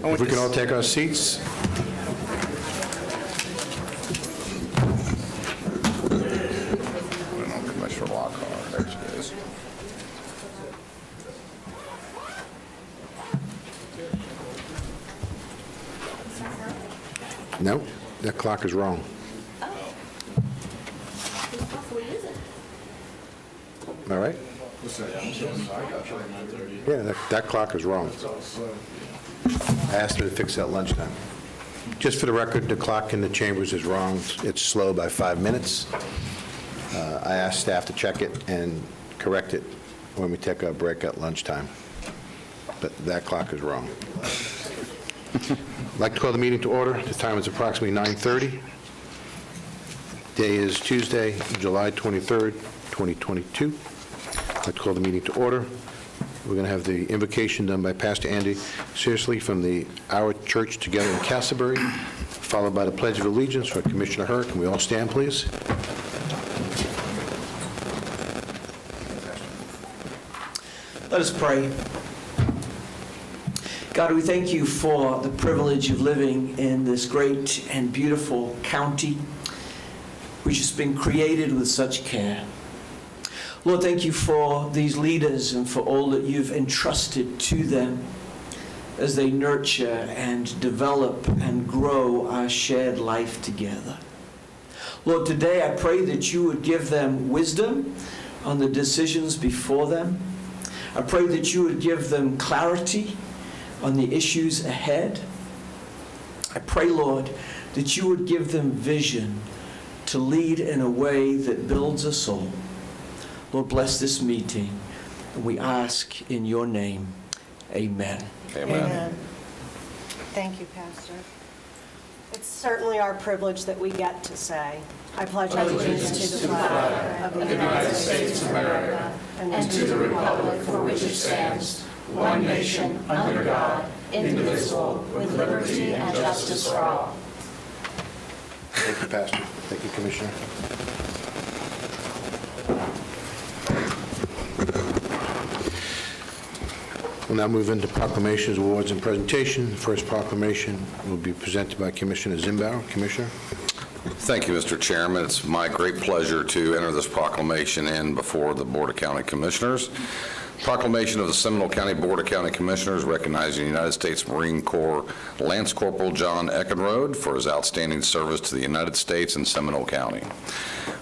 If we can all take our seats. Commissioner Lockhart, there she is. No, that clock is wrong. All right? Yeah, that clock is wrong. I asked her to fix that lunchtime. Just for the record, the clock in the chambers is wrong. It's slow by 5 minutes. I asked staff to check it and correct it when we take our break at lunchtime. But that clock is wrong. I'd like to call the meeting to order. The time is approximately 9:30. Day is Tuesday, July 23rd, 2022. I'd like to call the meeting to order. We're going to have the invocation done by Pastor Andy Searsley from Our Church Together in Castleberry, followed by the Pledge of Allegiance for Commissioner Herr. Can we all stand, please? Let us pray. God, we thank you for the privilege of living in this great and beautiful county, which has been created with such care. Lord, thank you for these leaders and for all that you've entrusted to them as they nurture and develop and grow our shared life together. Lord, today I pray that you would give them wisdom on the decisions before them. I pray that you would give them clarity on the issues ahead. I pray, Lord, that you would give them vision to lead in a way that builds us all. Lord, bless this meeting, and we ask in your name, amen. Amen. Thank you, Pastor. It's certainly our privilege that we get to say, I pledge allegiance to the flag of the United States of America and to the republic for which it stands, one nation, under God, indivisible, with liberty and justice for all. Thank you, Pastor. Thank you, Commissioner. We'll now move into proclamations, awards, and presentation. The first proclamation will be presented by Commissioner Zimbauer. Commissioner. Thank you, Mr. Chairman. It's my great pleasure to enter this proclamation in before the Board of County Commissioners. Proclamation of the Seminole County Board of County Commissioners recognizing United States Marine Corps Lance Corporal John Eckenrode for his outstanding service to the United States in Seminole County.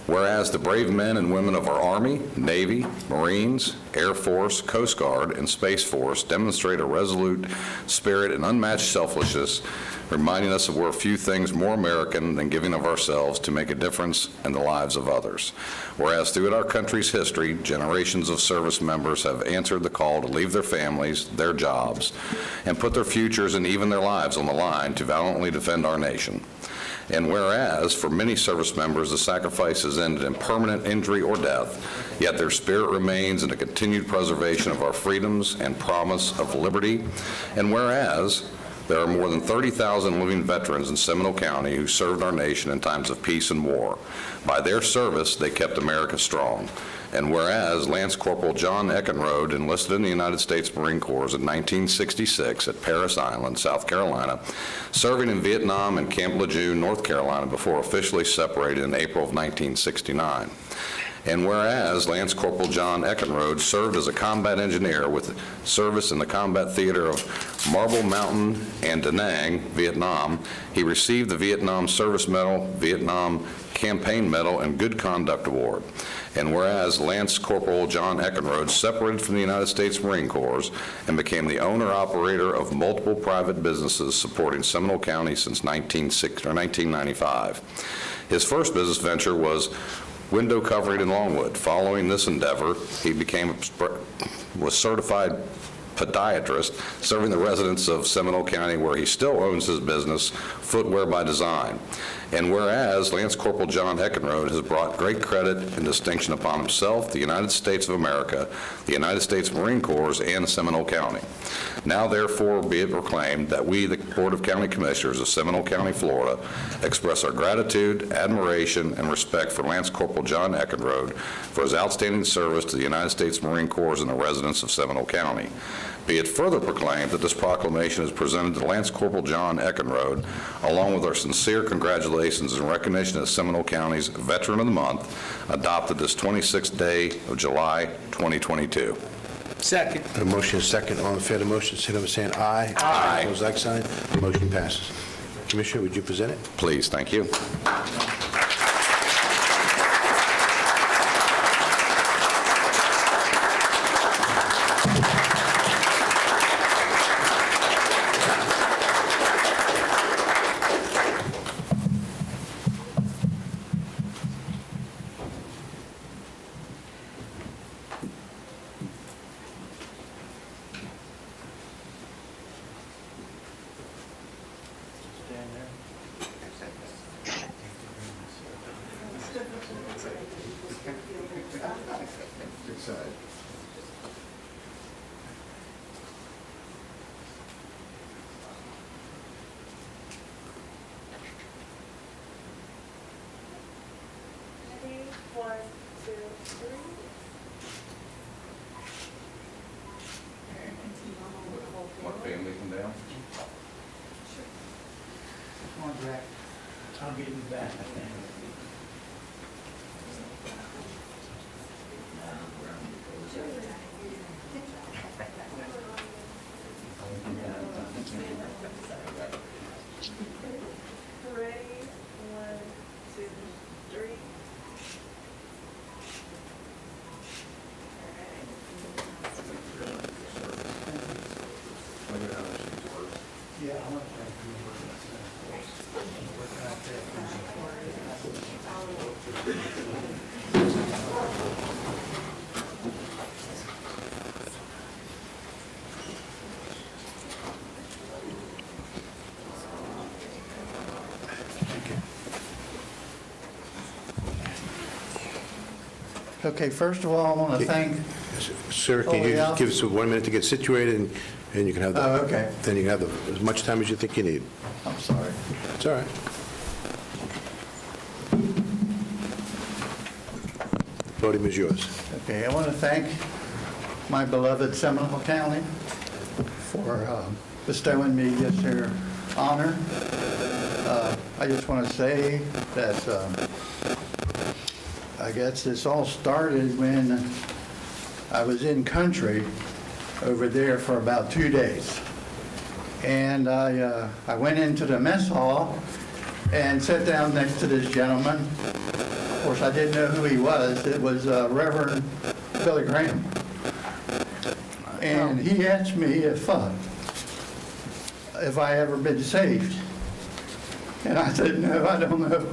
Whereas the brave men and women of our Army, Navy, Marines, Air Force, Coast Guard, and Space Force demonstrate a resolute spirit and unmatched selflessness, reminding us that we're a few things more American than giving of ourselves to make a difference in the lives of others. Whereas throughout our country's history, generations of service members have answered the call to leave their families, their jobs, and put their futures and even their lives on the line to valiantly defend our nation. And whereas for many service members the sacrifice has ended in permanent injury or death, yet their spirit remains in the continued preservation of our freedoms and promise of liberty. And whereas there are more than 30,000 living veterans in Seminole County who served our nation in times of peace and war. By their service, they kept America strong. And whereas Lance Corporal John Eckenrode enlisted in the United States Marine Corps in 1966 at Parris Island, South Carolina, serving in Vietnam and Camp Lejeune, North Carolina, before officially separated in April of 1969. And whereas Lance Corporal John Eckenrode served as a combat engineer with service in the combat theater of Marble Mountain and Da Nang, Vietnam, he received the Vietnam Service Medal, Vietnam Campaign Medal, and Good Conduct Award. And whereas Lance Corporal John Eckenrode separated from the United States Marine Corps and became the owner-operator of multiple private businesses supporting Seminole County since 1995. His first business venture was window covering in Longwood. Following this endeavor, he was certified podiatrist, serving the residents of Seminole County, where he still owns his business, Footwear by Design. And whereas Lance Corporal John Eckenrode has brought great credit and distinction upon himself, the United States of America, the United States Marine Corps, and Seminole County. Now, therefore, be it proclaimed that we, the Board of County Commissioners of Seminole County, Florida, express our gratitude, admiration, and respect for Lance Corporal John Eckenrode for his outstanding service to the United States Marine Corps and the residents of Seminole County. Be it further proclaimed that this proclamation is presented to Lance Corporal John Eckenrode, along with our sincere congratulations and recognition of Seminole County's Veteran of the Month, adopted this 26th day of July 2022. Second. A motion is second. All in favor of the motion, signify by saying aye. Aye. Opposed, like sign. Motion passes. Commissioner, would you present it? Please, thank you. Ready? 1, 2, 3. What family come down? Come on, Jack. I'll get you back. Ready? 1, 2, 3. Yeah, I want Okay, first of all, I want to thank, Sir, can Oh, you yeah. give us 1 minute to get situated, and you can have Oh, okay. then you can have as much time as you think you need. I'm sorry. It's all right. Podium is yours. Okay, I want to thank my beloved Seminole County for bestowing me this here honor. I just want to say that I guess this all started when I was in country over there for about 2 days. And I went into the mess hall and sat down next to this gentleman. Of course, I didn't know who he was. It was Reverend Billy Graham. And he asked me if I ever been saved. And I said, no, I don't know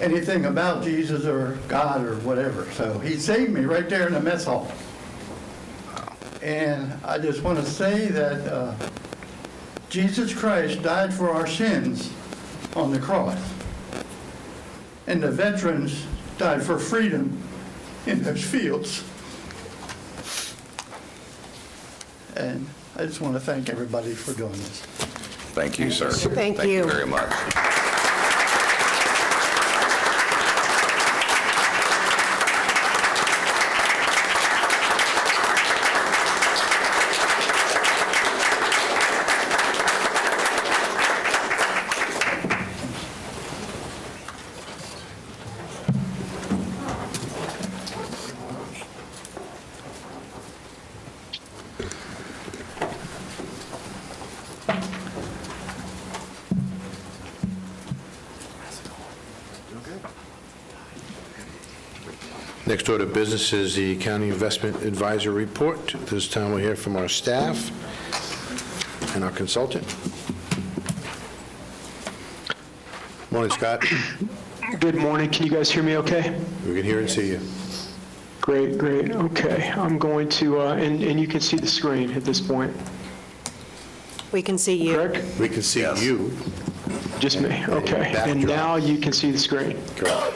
anything about Jesus or God or whatever. So he saved me right there in the mess hall. And I just want to say that Jesus Christ died for our sins on the cross. And the veterans died for freedom in those fields. And I just want to thank everybody for doing this. Thank you, sir. Thank Thank you you. very much. Next order of business is the County Investment Advisor Report. This time we'll hear from our staff and our consultant. Morning, Scott. Good morning. Can you guys hear me okay? We can hear and see you. Great, great. Okay. I'm going to, and you can see the screen at this point, We can see you. correct? We can see Yes. you. Just me. Okay. And Backdrop. now you can see the screen. Correct.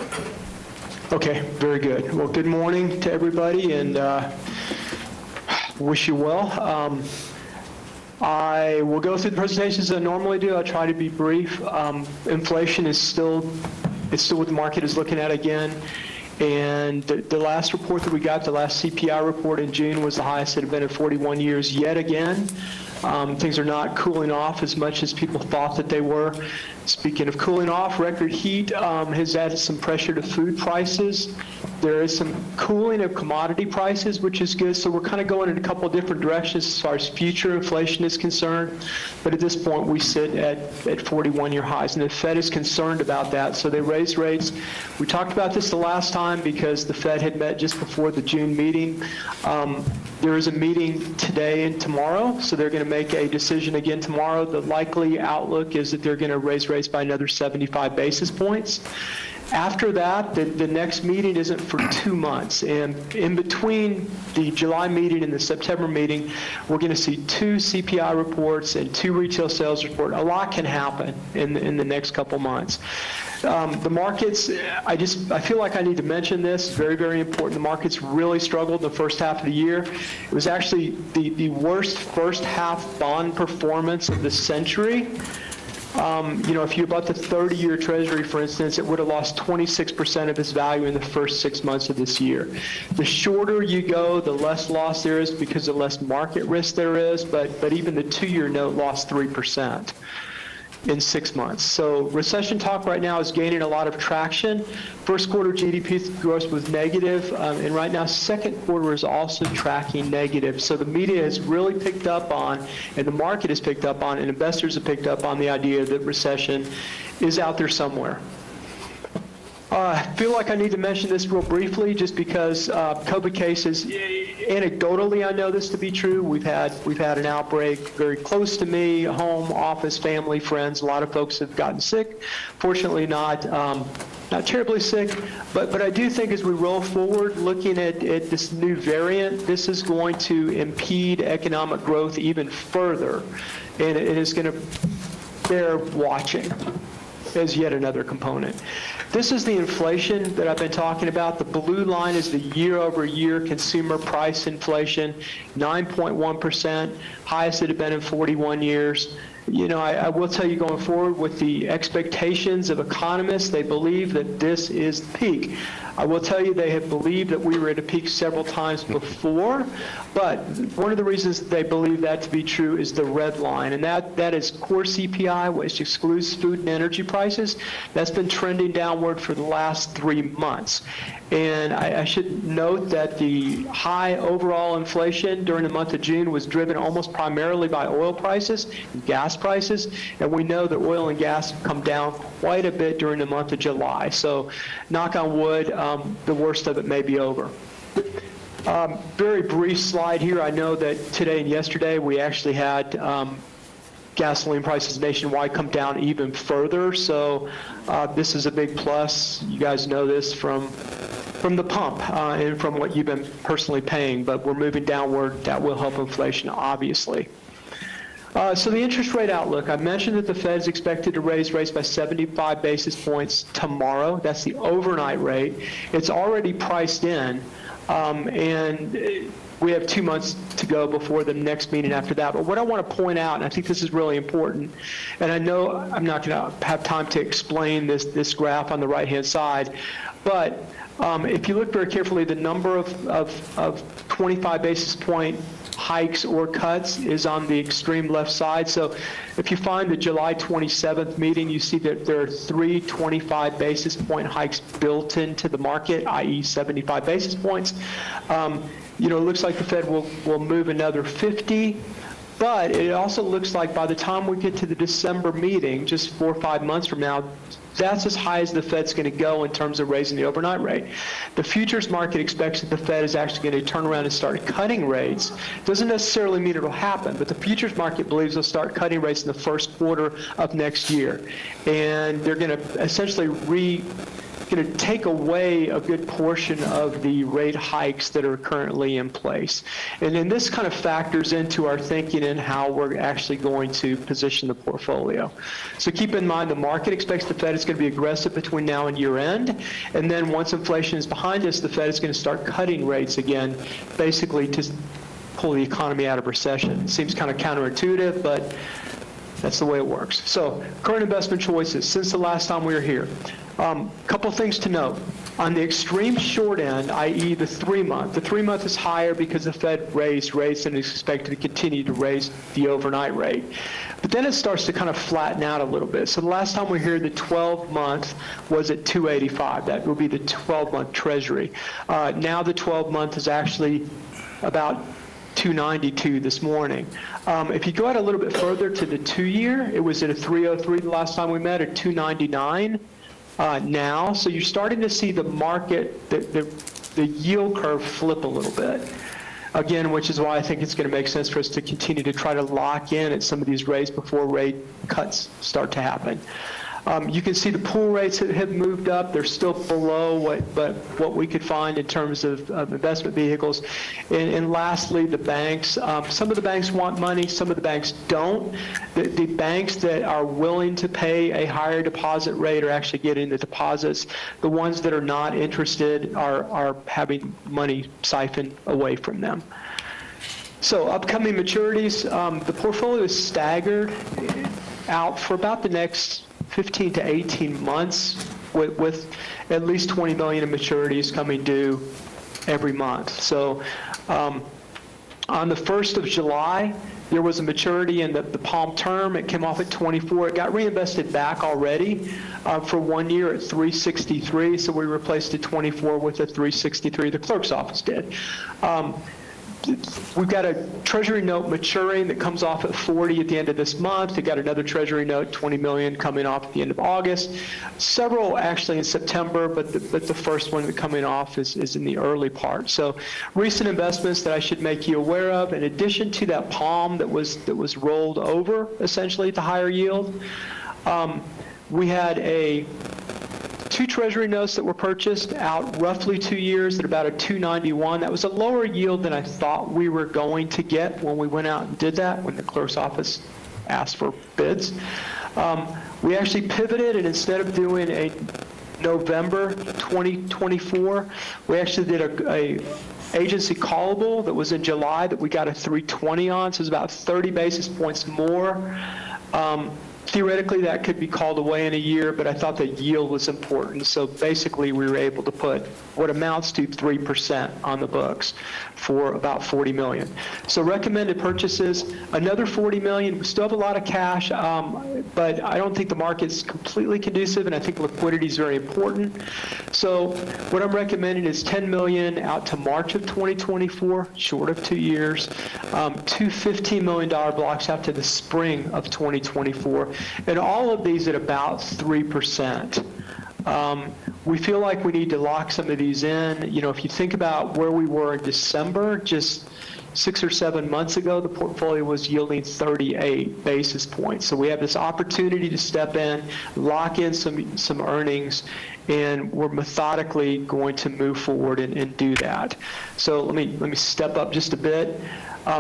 Okay, very good. Well, good morning to everybody, and wish you well. I will go through the presentations as I normally do. I'll try to be brief. Inflation is still what the market is looking at again, And the last report that we got, the last CPI report in June, was the highest it had been in 41 years yet again. Things are not cooling off as much as people thought that they were. Speaking of cooling off, record heat has added some pressure to food prices. There is some cooling of commodity prices, which is good. So we're kind of going in a couple of different directions as far as future inflation is concerned. But at this point, we sit at 41-year highs. And the Fed is concerned about that. So they raised rates. We talked about this the last time because the Fed had met just before the June meeting. There is a meeting today and tomorrow, so they're going to make a decision again tomorrow. The likely outlook is that they're going to raise rates by another 75 basis points. After that, the next meeting isn't for 2 months. And in between the July meeting and the September meeting, we're going to see 2 CPI reports and 2 retail sales reports. A lot can happen in the next couple months. The markets, I feel like I need to mention this, very, very important. The markets really struggled the first half of the year. It was actually the worst first half bond performance of the century. If you bought the 30-year Treasury, for instance, it would have lost 26% of its value in the first 6 months of this year. The shorter you go, the less loss there is because the less market risk there is, but even the 2-year note lost 3% in 6 months. So recession talk right now is gaining a lot of traction. First quarter GDP growth was negative, and right now second quarter is also tracking negative. So the media has really picked up on, and the market has picked up on, and investors have picked up on the idea that recession is out there somewhere. I feel like I need to mention this real briefly just because COVID cases, anecdotally I know this to be true. We've had an outbreak very close to me, home, office, family, friends. A lot of folks have gotten sick. Fortunately not terribly sick, but I do think as we roll forward, looking at this new variant, this is going to impede economic growth even further, and it is going to bear watching as yet another component. This is the inflation that I've been talking about. The blue line is the year-over-year consumer price inflation, 9.1%, highest it had been in 41 years. I will tell you going forward with the expectations of economists, they believe that this is the peak. I will tell you they have believed that we were at a peak several times before, but one of the reasons that they believe that to be true is the red line, and that is core CPI, which excludes food and energy prices. That's been trending downward for the last 3 months. And I should note that the high overall inflation during the month of June was driven almost primarily by oil prices and gas prices, and we know that oil and gas have come down quite a bit during the month of July. So knock on wood, the worst of it may be over. Very brief slide here. I know that today and yesterday we actually had gasoline prices nationwide come down even further. So this is a big plus. You guys know this from the pump and from what you've been personally paying, but we're moving downward. That will help inflation, obviously. So the interest rate outlook, I mentioned that the Fed is expected to raise rates by 75 basis points tomorrow. That's the overnight rate. It's already priced in, and we have 2 months to go before the next meeting after that. But what I want to point out, and I think this is really important, and I know I'm not going to have time to explain this graph on the right-hand side, but if you look very carefully, the number of 25 basis point hikes or cuts is on the extreme left side. So if you find the July 27th meeting, you see that there are 3 25 basis point hikes built into the market, i.e. 75 basis points. It looks like the Fed will move another 50, but it also looks like by the time we get to the December meeting, just 4 or 5 months from now, that's as high as the Fed's going to go in terms of raising the overnight rate. The futures market expects that the Fed is actually going to turn around and start cutting rates. Doesn't necessarily mean it'll happen, but the futures market believes they'll start cutting rates in the first quarter of next year. And they're going to essentially going to take away a good portion of the rate hikes that are currently in place. And then this kind of factors into our thinking and how we're actually going to position the portfolio. So keep in mind the market expects the Fed is going to be aggressive between now and year end. And then once inflation is behind us, the Fed is going to start cutting rates again, basically to pull the economy out of recession. It seems kind of counterintuitive, but that's the way it works. So current investment choices since the last time we were here. Couple things to note. On the extreme short end, i.e. the 3-month is higher because the Fed raised rates and is expected to continue to raise the overnight rate. But then it starts to kind of flatten out a little bit. So the last time we heard, the 12-month was at 285. That would be the 12-month Treasury. Now the 12-month is actually about 292 this morning. If you go out a little bit further to the 2-year, it was at a 303 the last time we met, at 299 now. So you're starting to see the market, the yield curve flip a little bit. Again, which is why I think it's going to make sense for us to continue to try to lock in at some of these rates before rate cuts start to happen. You can see the pool rates have moved up. They're still below what we could find in terms of investment vehicles. And lastly, the banks. Some of the banks want money, some of the banks don't. The banks that are willing to pay a higher deposit rate are actually getting the deposits. The ones that are not interested are having money siphoned away from them. So upcoming maturities, the portfolio is staggered out for about the next 15 to 18 months with at least 20 million in maturities coming due every month. So on the 1st of July, there was a maturity in the Palm term. It came off at 24. It got reinvested back already for 1 year at 363. So we replaced the 24 with a 363. The clerk's office did. We've got a Treasury note maturing that comes off at 40 at the end of this month. We've got another Treasury note, 20 million, coming off at the end of August. Several actually in September, but the first one coming off is in the early part. So recent investments that I should make you aware of, in addition to that Palm that was rolled over essentially to higher yield, we had 2 Treasury notes that were purchased out roughly 2 years at about a 291. That was a lower yield than I thought we were going to get when we went out and did that, when the clerk's office asked for bids. We actually pivoted, and instead of doing a November 2024, we actually did a agency callable that was in July that we got a 320 on, so it was about 30 basis points more. Theoretically, that could be called away in a year, but I thought the yield was important. So basically, we were able to put what amounts to 3% on the books for about 40 million. So recommended purchases, another 40 million. We still have a lot of cash, but I don't think the market's completely conducive, and I think liquidity is very important. So what I'm recommending is 10 million out to March of 2024, short of 2 years, 2 $15 million blocks out to the spring of 2024, and all of these at about 3%. We feel like we need to lock some of these in. You know, if you think about where we were in December, just 6 or 7 months ago, the portfolio was yielding 38 basis points. So we have this opportunity to step in, lock in some earnings, and we're methodically going to move forward and do that. So let me step up just a bit.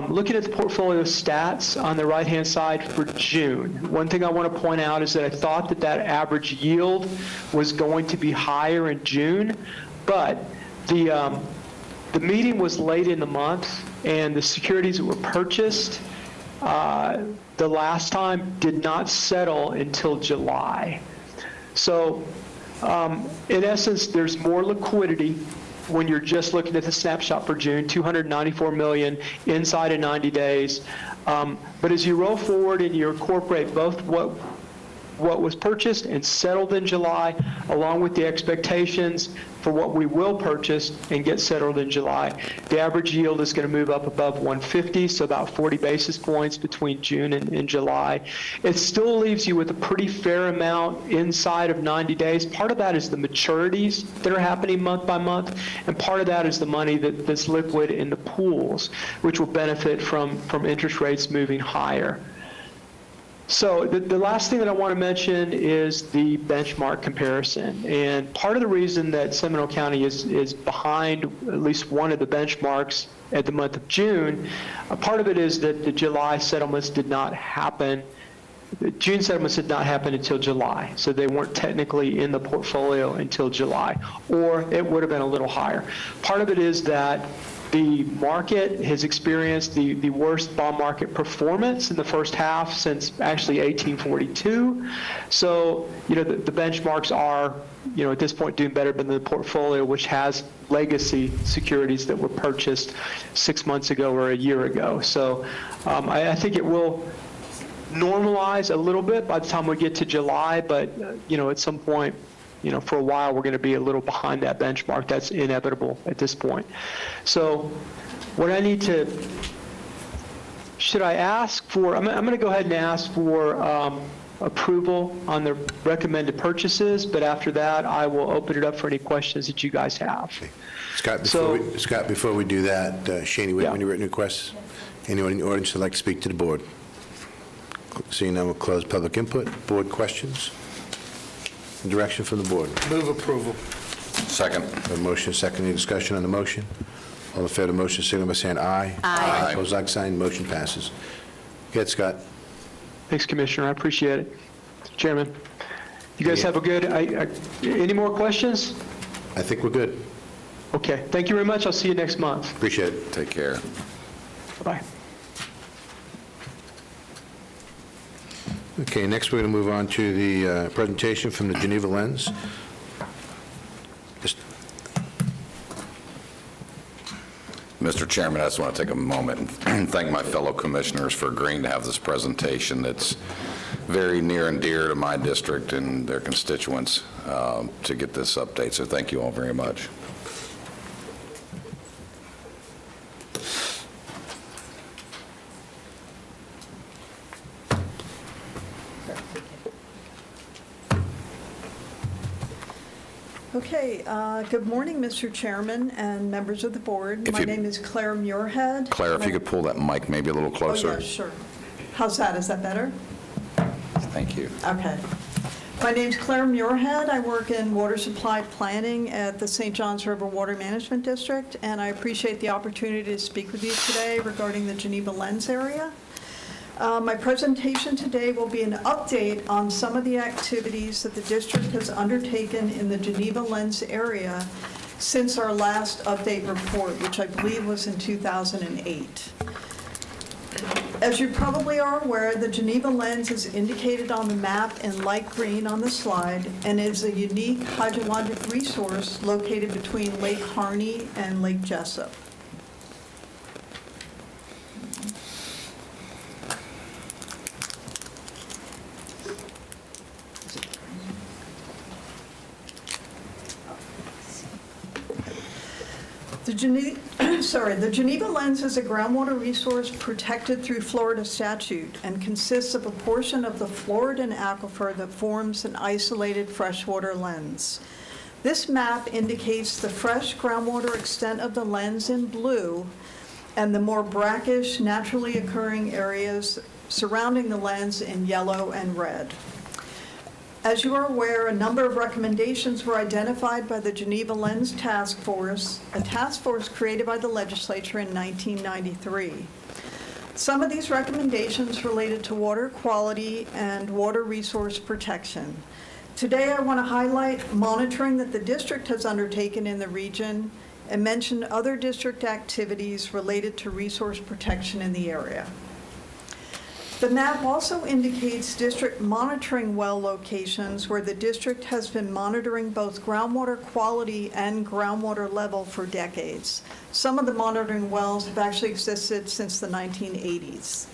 Looking at the portfolio stats on the right-hand side for June, one thing I want to point out is that I thought that average yield was going to be higher in June, but the meeting was late in the month, and the securities that were purchased the last time did not settle until July. So in essence, there's more liquidity when you're just looking at the snapshot for June, 294 million inside of 90 days. But as you roll forward and you incorporate both what was purchased and settled in July, along with the expectations for what we will purchase and get settled in July, the average yield is going to move up above 150, so about 40 basis points between June and July. It still leaves you with a pretty fair amount inside of 90 days. Part of that is the maturities that are happening month by month, and part of that is the money that's liquid in the pools, which will benefit from interest rates moving higher. So the last thing that I want to mention is the benchmark comparison. And part of the reason that Seminole County is behind at least one of the benchmarks at the month of June, part of it is that the July settlements did not happen. The June settlements did not happen until July, so they weren't technically in the portfolio until July, or it would have been a little higher. Part of it is that the market has experienced the worst bond market performance in the first half since actually 1842. So, the benchmarks are, at this point doing better than the portfolio, which has legacy securities that were purchased 6 months ago or a year ago. So I think it will normalize a little bit by the time we get to July, but, at some point, for a while, we're going to be a little behind that benchmark. That's inevitable at this point. So what I need to, should I ask for, I'm going to go ahead and ask for approval on the recommended purchases, but after that, I will open it up for any questions that you guys have. Scott, So- before we do that, Shani, we have Yeah. any written requests? Anyone in the audience would like to speak to the board? Seeing none, we'll close public input. Board questions? Direction from the board. Move approval. Second. A motion, second, any discussion on the motion? All in favor of the motion, signal by saying aye. Aye. Opposed, like sign, motion passes. Go ahead, Scott. Thanks, Commissioner. I appreciate it. Chairman, you guys Yeah. have a good, any more questions? I think we're good. Okay. Thank you very much. I'll see you next month. Appreciate it. Take care. Bye-bye. Okay, next we're going to move on to the presentation from the Geneva Lens. Mr. Chairman, I just want to take a moment and thank my fellow commissioners for agreeing to have this presentation that's very near and dear to my district and their constituents to get this update. So thank you all very much. Okay, good morning, Mr. Chairman and members of the board. If My you- name is Claire Muirhead. Claire, if you could pull that mic maybe a little Oh, closer. yeah, sure. How's that? Is that better? Thank you. Okay. My name's Claire Muirhead. I work in water supply planning at the St. Johns River Water Management District, and I appreciate the opportunity to speak with you today regarding the Geneva Lens area. My presentation today will be an update on some of the activities that the district has undertaken in the Geneva Lens area since our last update report, which I believe was in 2008. As you probably are aware, the Geneva Lens is indicated on the map in light green on the slide and is a unique hydrologic resource located between Lake Harney and Lake Jesup. The Geneva Lens is a groundwater resource protected through Florida statute and consists of a portion of the Floridan aquifer that forms an isolated freshwater lens. This map indicates the fresh groundwater extent of the lens in blue and the more brackish, naturally occurring areas surrounding the lens in yellow and red. As you are aware, a number of recommendations were identified by the Geneva Lens Task Force, a task force created by the legislature in 1993. Some of these recommendations related to water quality and water resource protection. Today, I want to highlight monitoring that the district has undertaken in the region and mention other district activities related to resource protection in the area. The map also indicates district monitoring well locations where the district has been monitoring both groundwater quality and groundwater level for decades. Some of the monitoring wells have actually existed since the 1980s.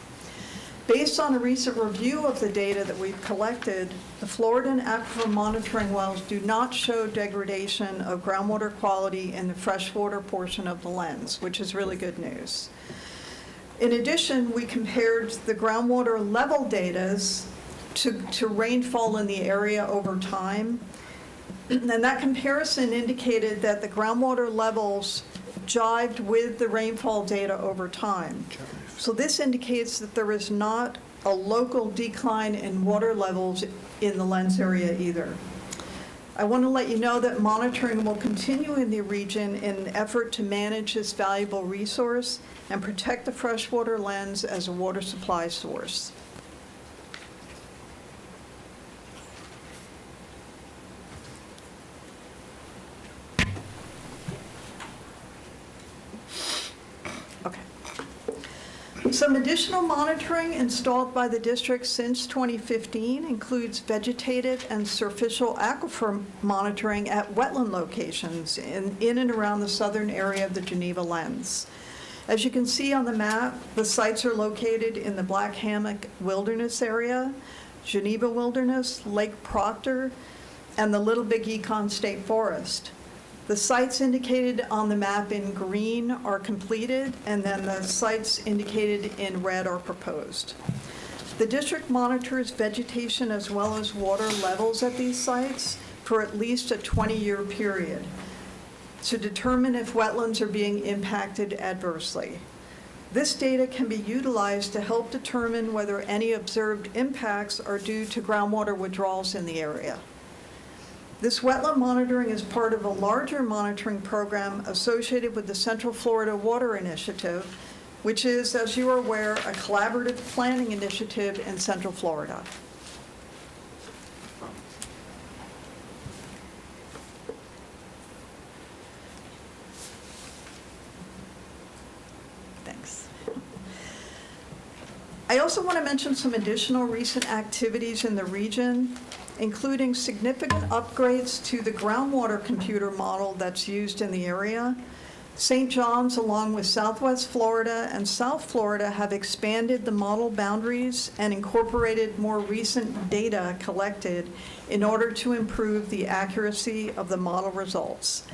Based on a recent review of the data that we've collected, the Floridan aquifer monitoring wells do not show degradation of groundwater quality in the freshwater portion of the lens, which is really good news. In addition, we compared the groundwater level data to rainfall in the area over time. And that comparison indicated that the groundwater levels jived with the rainfall data over time. So this indicates that there is not a local decline in water levels in the lens area either. I want to let you know that monitoring will continue in the region in an effort to manage this valuable resource and protect the freshwater lens as a water supply source. Some additional monitoring installed by the district since 2015 includes vegetative and superficial aquifer monitoring at wetland locations in and around the southern area of the Geneva Lens. As you can see on the map, the sites are located in the Black Hammock Wilderness area, Geneva Wilderness, Lake Proctor, and the Little Big Econ State Forest. The sites indicated on the map in green are completed, and then the sites indicated in red are proposed. The district monitors vegetation as well as water levels at these sites for at least a 20-year period to determine if wetlands are being impacted adversely. This data can be utilized to help determine whether any observed impacts are due to groundwater withdrawals in the area. This wetland monitoring is part of a larger monitoring program associated with the Central Florida Water Initiative, which is, as you are aware, a collaborative planning initiative in Central Florida. Thanks. I also want to mention some additional recent activities in the region, including significant upgrades to the groundwater computer model that's used in the area. St. John's, along with Southwest Florida and South Florida, have expanded the model boundaries and incorporated more recent data collected in order to improve the accuracy of the model results.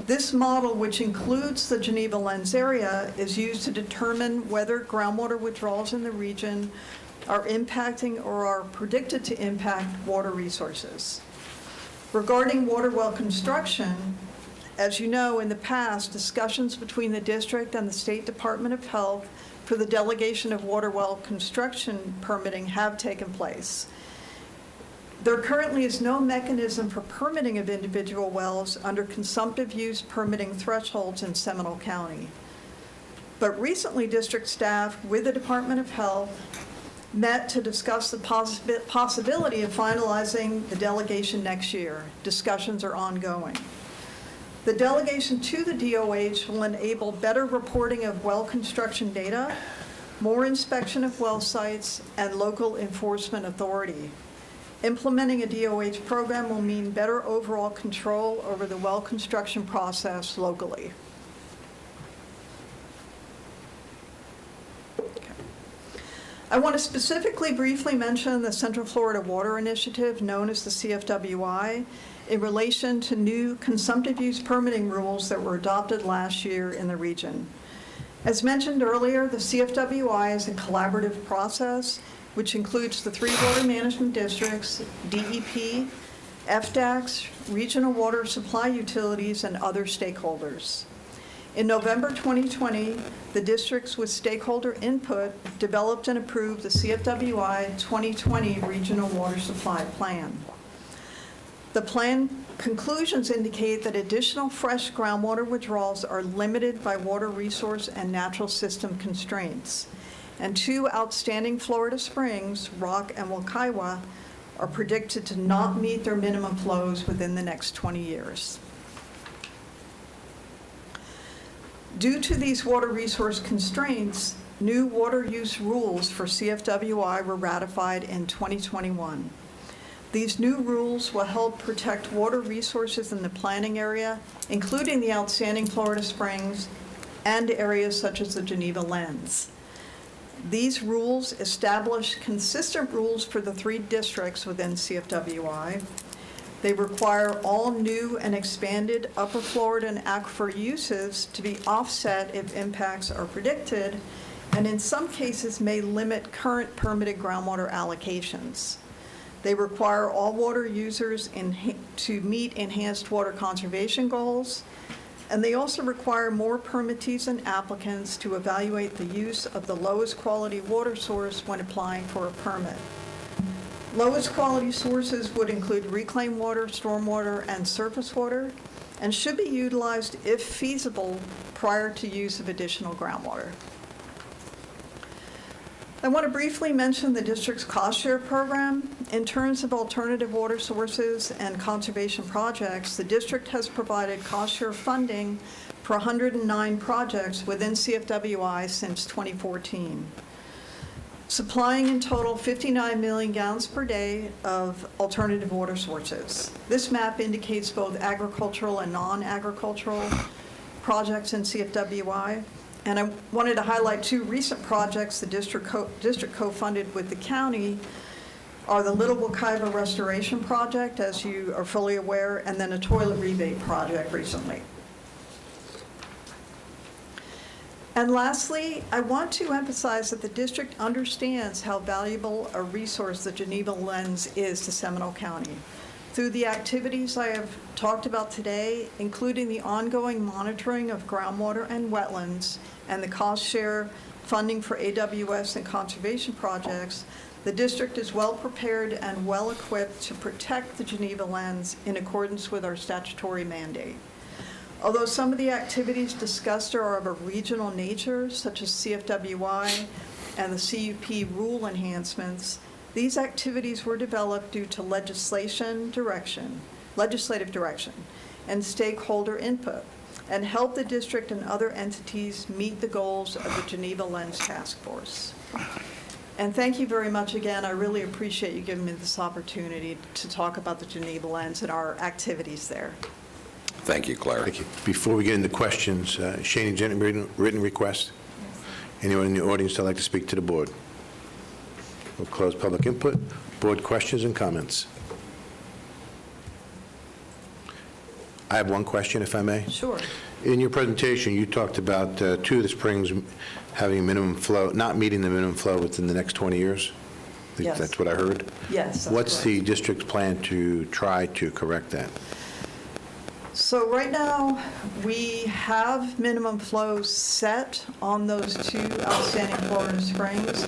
This model, which includes the Geneva Lens area, is used to determine whether groundwater withdrawals in the region are impacting or are predicted to impact water resources. Regarding water well construction, as you know, in the past, discussions between the district and the State Department of Health for the delegation of water well construction permitting have taken place. There currently is no mechanism for permitting of individual wells under consumptive use permitting thresholds in Seminole County. But recently, district staff with the Department of Health met to discuss the possibility of finalizing the delegation next year. Discussions are ongoing. The delegation to the DOH will enable better reporting of well construction data, more inspection of well sites, and local enforcement authority. Implementing a DOH program will mean better overall control over the well construction process locally. I want to specifically briefly mention the Central Florida Water Initiative, known as the CFWI, in relation to new consumptive use permitting rules that were adopted last year in the region. As mentioned earlier, the CFWI is a collaborative process which includes the 3 water management districts, DEP, FDACs, regional water supply utilities, and other stakeholders. In November 2020, the districts with stakeholder input developed and approved the CFWI 2020 Regional Water Supply Plan. The plan conclusions indicate that additional fresh groundwater withdrawals are limited by water resource and natural system constraints, and 2 outstanding Florida springs, Rock and Wakaiwa, are predicted to not meet their minimum flows within the next 20 years. Due to these water resource constraints, new water use rules for CFWI were ratified in 2021. These new rules will help protect water resources in the planning area, including the outstanding Florida springs and areas such as the Geneva Lens. These rules establish consistent rules for the 3 districts within CFWI. They require all new and expanded Upper Florida and aquifer uses to be offset if impacts are predicted, and in some cases may limit current permitted groundwater allocations. They require all water users to meet enhanced water conservation goals, and they also require more permittees and applicants to evaluate the use of the lowest quality water source when applying for a permit. Lowest quality sources would include reclaimed water, stormwater, and surface water, and should be utilized if feasible prior to use of additional groundwater. I want to briefly mention the district's cost share program. In terms of alternative water sources and conservation projects, the district has provided cost share funding for 109 projects within CFWI since 2014. supplying in total 59 million gallons per day of alternative water sources. This map indicates both agricultural and non-agricultural projects in CFWI. And I wanted to highlight two recent projects the district co-funded with the county are the Little Wekiva Restoration Project, as you are fully aware, and then a toilet rebate project recently. And lastly, I want to emphasize that the district understands how valuable a resource the Geneva Lens is to Seminole County. Through the activities I have talked about today, including the ongoing monitoring of groundwater and wetlands and the cost share funding for AWS and conservation projects, the district is well prepared and well equipped to protect the Geneva Lens in accordance with our statutory mandate. Although some of the activities discussed are of a regional nature, such as CFWI and the CUP rule enhancements, these activities were developed due to legislative direction, and stakeholder input, and help the district and other entities meet the goals of the Geneva Lens Task Force. And thank you very much again. I really appreciate you giving me this opportunity to talk about the Geneva Lens and our activities there. Thank you, Claire. Thank you. Before we get into questions, Shane, is there any written request? Anyone in the audience that'd like to speak to the board? We'll close public input. Board questions and comments. I have one question, if I may. Sure. In your presentation, you talked about two of the springs having a minimum flow, not meeting the minimum flow within the next 20 years? I think Yes. that's what I heard? Yes, that's What's the correct. district's plan to try to correct that? So right now, we have minimum flows set on those two outstanding Florida springs,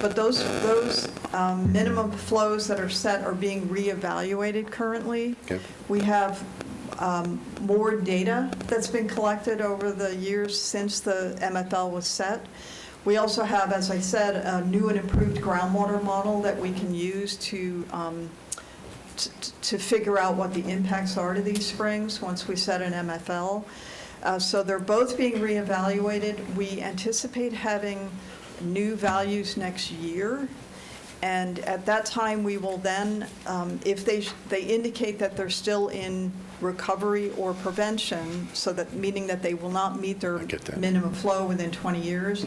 but those minimum flows that are set are being reevaluated currently. Okay. We have more data that's been collected over the years since the MFL was set. We also have, as I said, a new and improved groundwater model that we can use to figure out what the impacts are to these springs once we set an MFL. So they're both being reevaluated. We anticipate having new values next year. And at that time, we will then, if they indicate that they're still in recovery or prevention, so that, meaning that they will not meet their I get that. minimum flow within 20 years,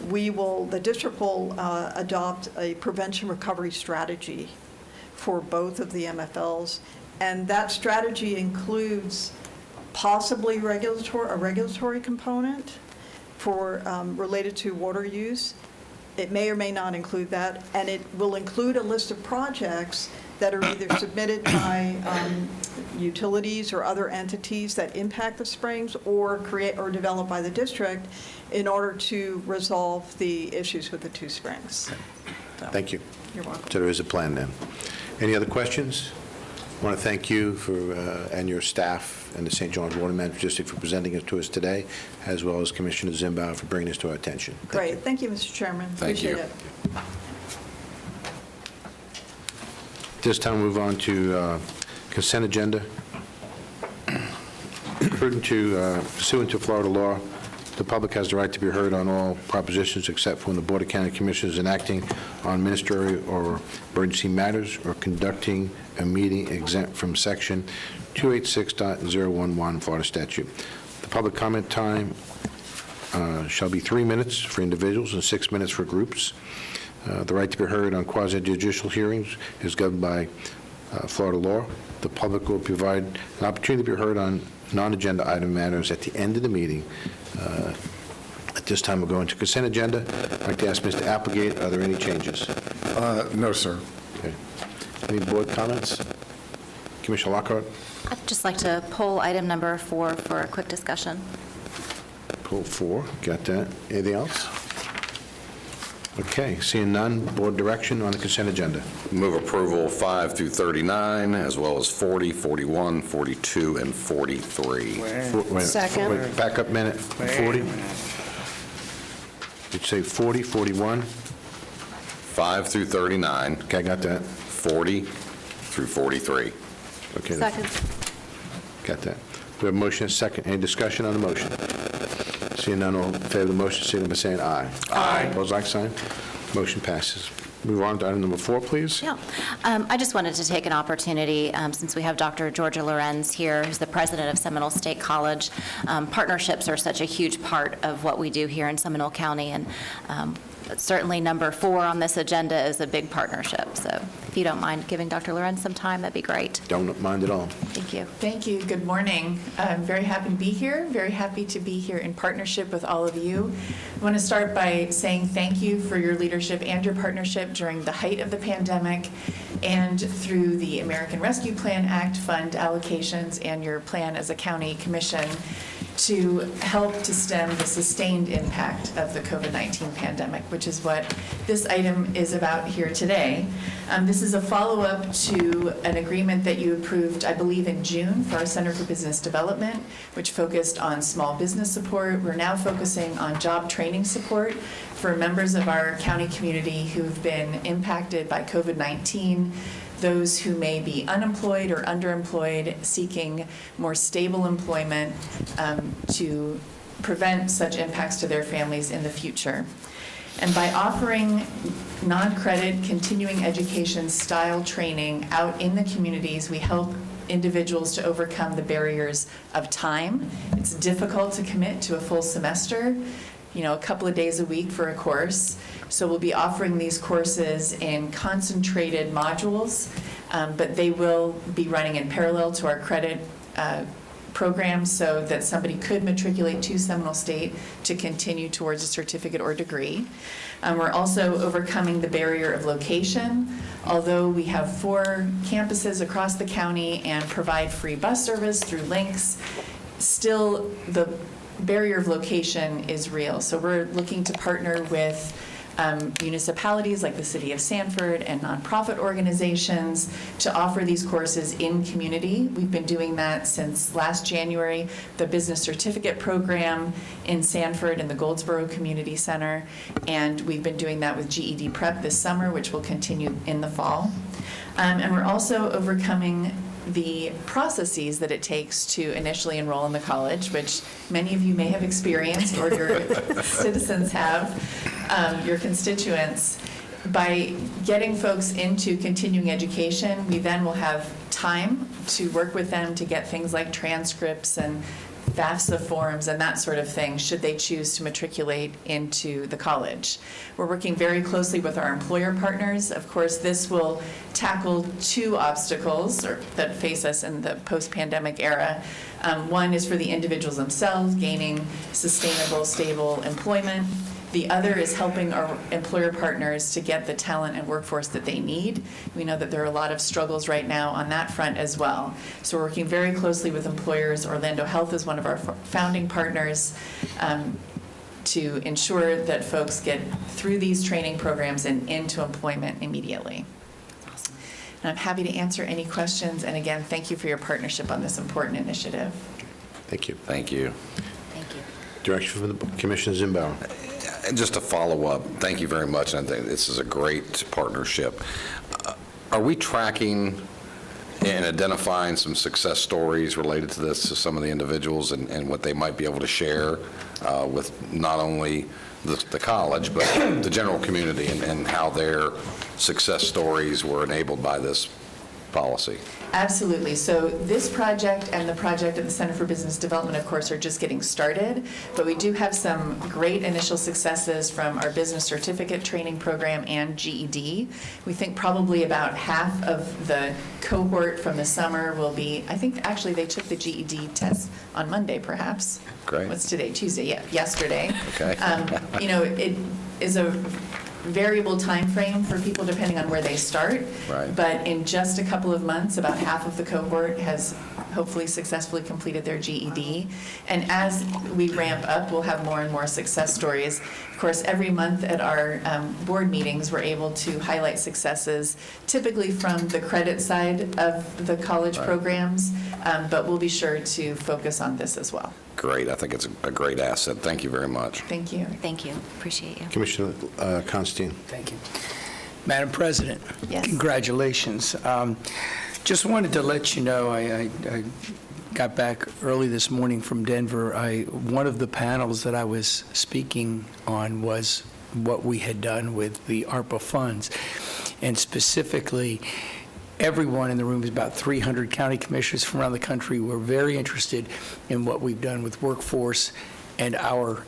the district will adopt a prevention recovery strategy for both of the MFLs. And that strategy includes possibly a regulatory component for related to water use. It may or may not include that, and it will include a list of projects that are either submitted by utilities or other entities that impact the springs, or create or developed by the district in order to resolve the issues with the two springs. So, Thank you. You're welcome. So there is a plan then. Any other questions? I want to thank you and your staff and the St. John's Water Management District for presenting it to us today, as well as Commissioner Zimbow for bringing this to our attention. Thank you. Great. Thank you, Mr. Chairman. Thank you. Appreciate it. This time, we'll move on to consent agenda. Pursuant to Florida law, the public has the right to be heard on all propositions except when the Board of County Commissioners enacting on ministerial or emergency matters or conducting a meeting exempt from Section 286.011 Florida statute. The public comment time shall be 3 minutes for individuals and 6 minutes for groups. The right to be heard on quasi-judicial hearings is governed by Florida law. The public will provide an opportunity to be heard on non-agenda item matters at the end of the meeting. At this time, we'll go into consent agenda. I'd like to ask Mr. Applegate, are there any changes? No, sir. Okay. Any board comments? Commissioner Lockhart? I'd just like to pull item number 4 for a quick discussion. Pull 4, got that. Anything else? Okay, seeing none, board direction on the consent agenda. Move approval 5 through 39, as well as 40, 41, 42, and 43. Second. Back up a minute. 40? Did you say 40, 41? 5 through 39, Okay, I got that. 40 through 43. Okay. Got that. We have a motion and a second. Any discussion on the motion? Seeing none, all in favor of the motion, signify by saying aye. Aye. Opposed, like sign. Motion passes. Move on to item number 4, please. Yeah. I just wanted to take an opportunity, since we have Dr. Georgia Lorenz here, who's the president of Seminole State College. Partnerships are such a huge part of what we do here in Seminole County, and certainly number 4 on this agenda is a big partnership. So if you don't mind giving Dr. Lorenz some time, that'd be great. Don't mind at all. Thank you. Thank you. Good morning. I'm very happy to be here. Very happy to be here in partnership with all of you. I want to start by saying thank you for your leadership and your partnership during the height of the pandemic and through the American Rescue Plan Act fund allocations and your plan as a county commission to help to stem the sustained impact of the COVID-19 pandemic, which is what this item is about here today. This is a follow-up to an agreement that you approved, I believe, in June for our Center for Business Development, which focused on small business support. We're now focusing on job training support for members of our county community who've been impacted by COVID-19, those who may be unemployed or underemployed, seeking more stable employment to prevent such impacts to their families in the future. And by offering non-credit continuing education style training out in the communities, we help individuals to overcome the barriers of time. It's difficult to commit to a full semester, a couple of days a week for a course. So we'll be offering these courses in concentrated modules, but they will be running in parallel to our credit program so that somebody could matriculate to Seminole State to continue towards a certificate or degree. We're also overcoming the barrier of location. Although we have 4 campuses across the county and provide free bus service through links, still the barrier of location is real. So we're looking to partner with municipalities like the City of Sanford and nonprofit organizations to offer these courses in community. We've been doing that since last January, the Business Certificate Program in Sanford and the Goldsboro Community Center, and we've been doing that with GED Prep this summer, which will continue in the fall. And we're also overcoming the processes that it takes to initially enroll in the college, which many of you may have experienced or your citizens have, your constituents. By getting folks into continuing education, we then will have time to work with them to get things like transcripts and FAFSA forms and that sort of thing, should they choose to matriculate into the college. We're working very closely with our employer partners. Of course, this will tackle 2 obstacles that face us in the post-pandemic era. One is for the individuals themselves, gaining sustainable, stable employment. The other is helping our employer partners to get the talent and workforce that they need. We know that there are a lot of struggles right now on that front as well. So we're working very closely with employers. Orlando Health is one of our founding partners to ensure that folks get through these training programs and into employment immediately. And I'm happy to answer any questions. And again, thank you for your partnership on this important initiative. Thank you. Thank you. Thank you. Direction from the Commissioner Zimbauer. And just to follow up, thank you very much, and I think this is a great partnership. Are we tracking and identifying some success stories related to this, to some of the individuals and what they might be able to share with not only the college, but the general community and how their success stories were enabled by this policy? Absolutely. So this project and the project at the Center for Business Development, of course, are just getting started, but we do have some great initial successes from our business certificate training program and GED. We think probably about half of the cohort from the summer will be, I think actually they took the GED test on Monday, perhaps. Great. What's today? Tuesday, yeah, yesterday. Okay. It is a variable time frame for people depending on where they start. Right. But in just a couple of months, about half of the cohort has hopefully successfully completed their GED. And as we ramp up, we'll have more and more success stories. Of course, every month at our board meetings, we're able to highlight successes, typically from the credit side of the college programs, but we'll be sure to focus on this as well. Great. I think it's a great asset. Thank you very much. Thank you. Thank you. Appreciate you. Commissioner Constantine. Thank you. Madam President, Yes. congratulations. Just wanted to let you know, I got back early this morning from Denver. One of the panels that I was speaking on was what we had done with the ARPA funds. And specifically, everyone in the room, is about 300 county commissioners from around the country, were very interested in what we've done with workforce and our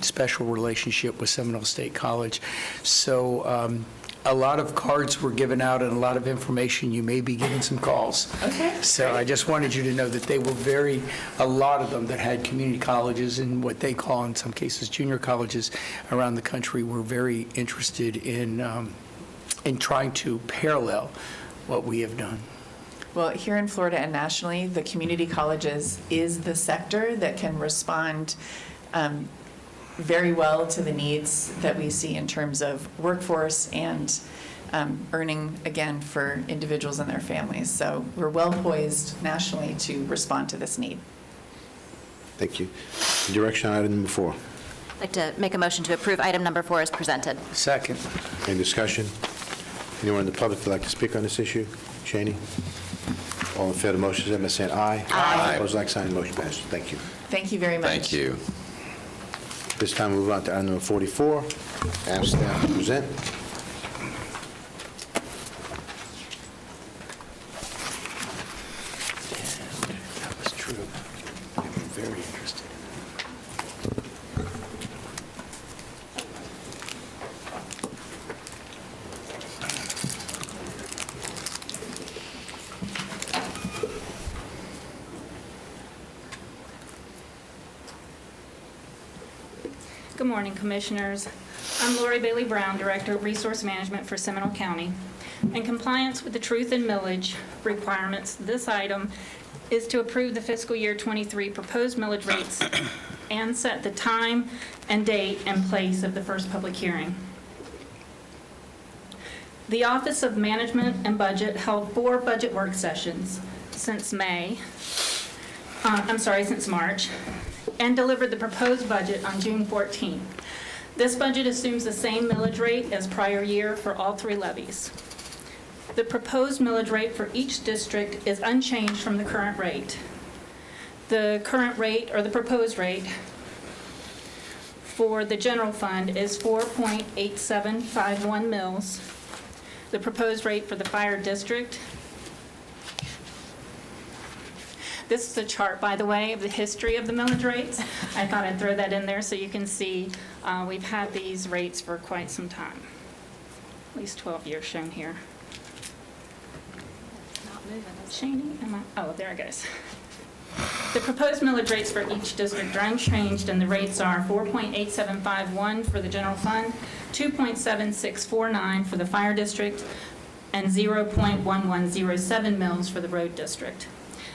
special relationship with Seminole State College. So a lot of cards were given out and a lot of information. You may be getting some calls. Okay. So I just wanted you to know that they were a lot of them that had community colleges and what they call in some cases junior colleges around the country were very interested in trying to parallel what we have done. Well, here in Florida and nationally, the community colleges is the sector that can respond very well to the needs that we see in terms of workforce and earning, again, for individuals and their families. So we're well poised nationally to respond to this need. Thank you. Direction on item number 4. I'd like to make a motion to approve item number 4 as presented. Second. Any discussion? Anyone in the public would like to speak on this issue? Cheney? All in favor of the motion, signify by saying aye. Aye. Opposed, like sign, motion passes. Thank you. Thank you very much. Thank you. This time, we move on to item number 44. Ask staff to present. That was true. They were very interested. Good morning, Commissioners. I'm Lori Bailey Brown, Director of Resource Management for Seminole County. In compliance with the truth and millage requirements, this item is to approve the fiscal year 23 proposed millage rates and set the time and date and place of the first public hearing. The Office of Management and Budget held 4 budget work sessions since March, and delivered the proposed budget on June 14th. This budget assumes the same millage rate as prior year for all 3 levies. The proposed millage rate for each district is unchanged from the current rate. The current rate, or the proposed rate, for the general fund is 4.8751 mils. The proposed rate for the fire district. This is a chart, by the way, of the history of the millage rates. I thought I'd throw that in there so you can see we've had these rates for quite some time. At least 12 years shown here. Shani, oh, there it goes. The proposed millage rates for each district are unchanged, and the rates are 4.8751 for the general fund, 2.7649 for the fire district, and 0.1107 mils for the road district.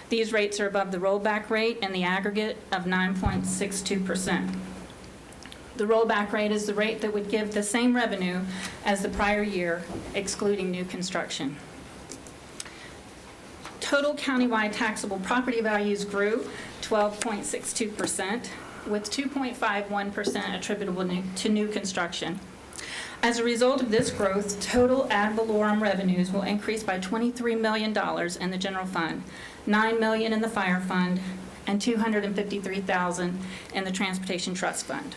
These rates are above the rollback rate in the aggregate of 9.62%. The rollback rate is the rate that would give the same revenue as the prior year, excluding new construction. Total countywide taxable property values grew 12.62%, with 2.51% attributable to new construction. As a result of this growth, total ad valorem revenues will increase by $23 million in the general fund, $9 million in the fire fund, and $253,000 in the transportation trust fund.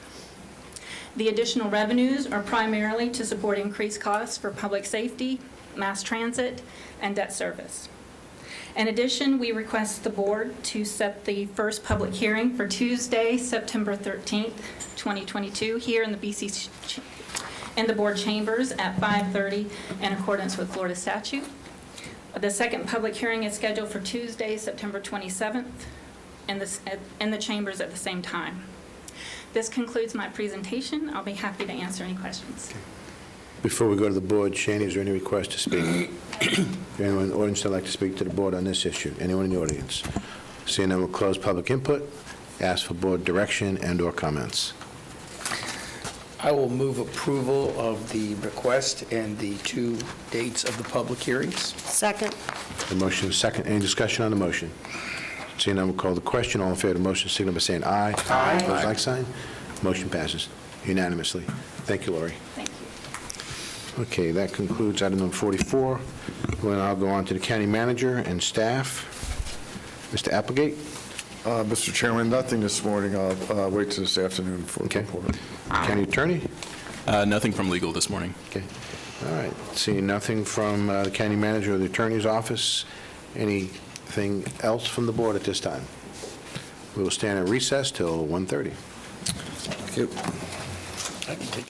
The additional revenues are primarily to support increased costs for public safety, mass transit, and debt service. In addition, we request the board to set the first public hearing for Tuesday, September 13th, 2022, here in the BCC in the board chambers at 5:30 in accordance with Florida statute. The second public hearing is scheduled for Tuesday, September 27th in the chambers at the same time. This concludes my presentation. I'll be happy to answer any questions. Before we go to the board, Shani, is there any request to speak? Is there anyone in the audience that'd like to speak to the board on this issue? Anyone in the audience? Seeing none, we'll close public input, ask for board direction and/or comments. I will move approval of the request and the 2 dates of the public hearings. Second. The motion is second. Any discussion on the motion? Seeing none, we'll call the question. All in favor of the motion, signal by saying aye. Aye. Opposed, like sign. Motion passes unanimously. Thank you, Lori. Thank you. Okay, that concludes item number 44. We'll now go on to the county manager and staff. Mr. Applegate? Mr. Chairman, nothing this morning. I'll wait till this afternoon for the Okay. report. County attorney? Nothing from legal this morning. Okay. All right. Seeing nothing from the county manager or the attorney's office, anything else from the board at this time? We will stand at recess till 1:30. Thank you.